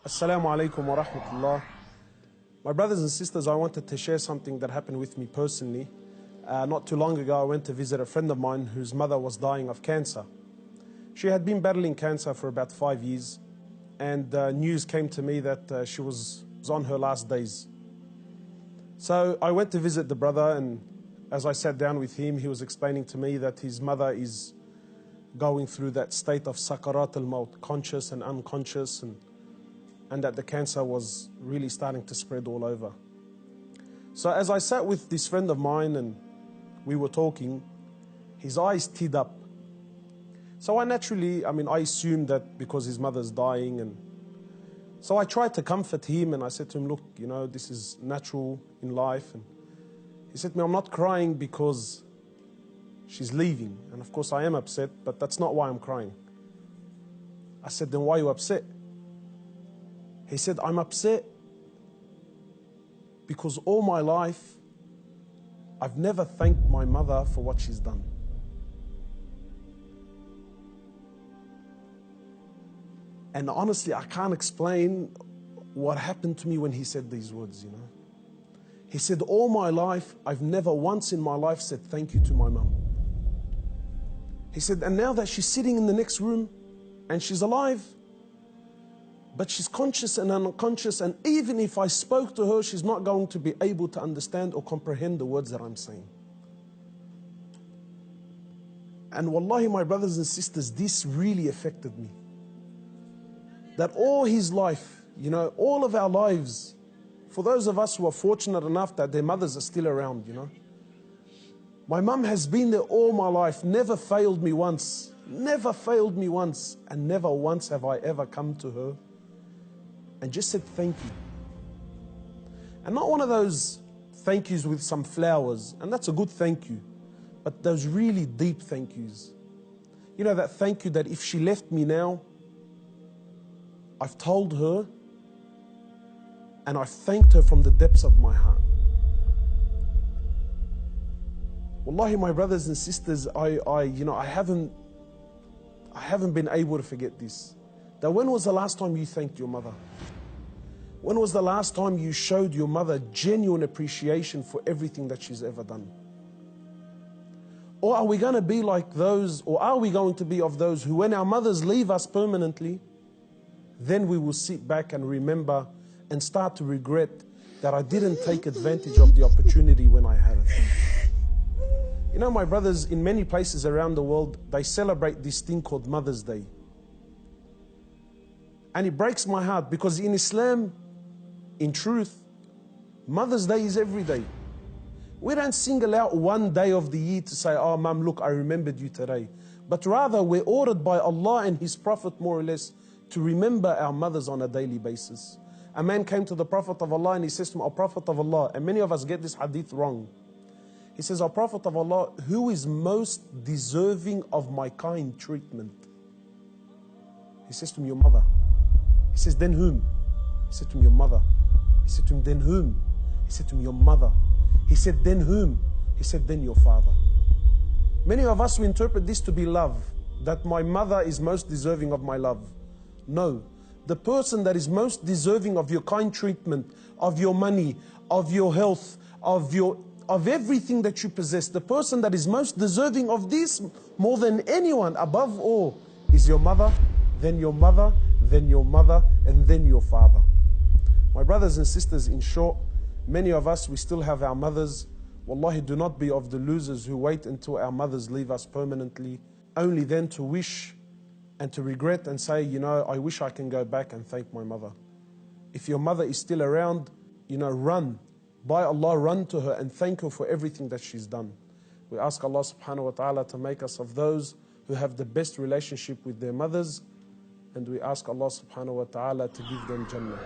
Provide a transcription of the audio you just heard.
Assalamu alaikum wa rahmatullah. My brothers and sisters, I wanted to share something that happened with me personally. Not too long ago, I went to visit a friend of mine whose mother was dying of cancer. She had been battling cancer for about 5 years, and news came to me that she was on her last days. So I went to visit the brother, and as I sat down with him, he was explaining to me that his mother is going through that state of sakarat al-maut, conscious and unconscious, and that the cancer was really starting to spread all over. So as I sat with this friend of mine and we were talking, his eyes teared up. So I assumed that because his mother's dying, and so I tried to comfort him, and I said to him, look, this is natural in life. And he said to me, I'm not crying because she's leaving. And of course I am upset, but that's not why I'm crying. I said, then why are you upset? He said, I'm upset because all my life I've never thanked my mother for what she's done. And honestly, I can't explain what happened to me when he said these words, He said, all my life, I've never once in my life said thank you to my mum. He said, and now that she's sitting in the next room and she's alive, but she's conscious and unconscious, and even if I spoke to her, she's not going to be able to understand or comprehend the words that I'm saying. And wallahi, my brothers and sisters, this really affected me. That all his life, all of our lives, for those of us who are fortunate enough that their mothers are still around, my mum has been there all my life, never failed me once, and never once have I ever come to her and just said thank you. And not one of those thank yous with some flowers, and that's a good thank you, but those really deep thank yous. That thank you that if she left me now, I've told her and I've thanked her from the depths of my heart. Wallahi, my brothers and sisters, I haven't been able to forget this. That when was the last time you thanked your mother? When was the last time you showed your mother genuine appreciation for everything that she's ever done? Or are we going to be like those, or are we going to be of those who, when our mothers leave us permanently, then we will sit back and remember and start to regret that I didn't take advantage of the opportunity when I had it. My brothers, in many places around the world, they celebrate this thing called Mother's Day. And it breaks my heart because in Islam, in truth, Mother's Day is every day. We don't single out one day of the year to say, oh, Mum, look, I remembered you today. But rather, we're ordered by Allah and His Prophet, more or less, to remember our mothers on a daily basis. A man came to the Prophet of Allah and he says to him, O Prophet of Allah, and many of us get this hadith wrong. He says, O Prophet of Allah, who is most deserving of my kind treatment? He says to him, your mother. He says, then whom? He said to him, your mother. He said to him, then whom? He said to him, your mother. He said, then whom? He said, then your father. Many of us, we interpret this to be love, that my mother is most deserving of my love. No, the person that is most deserving of your kind treatment, of your money, of your health, of everything that you possess, the person that is most deserving of this more than anyone, above all, is your mother, then your mother, then your mother, and then your father. My brothers and sisters, in short, many of us, we still have our mothers. Wallahi, do not be of the losers who wait until our mothers leave us permanently, only then to wish and to regret and say, I wish I can go back and thank my mother. If your mother is still around, run. By Allah, run to her and thank her for everything that she's done. We ask Allah subhanahu wa ta'ala to make us of those who have the best relationship with their mothers, and we ask Allah subhanahu wa ta'ala to give them Jannah.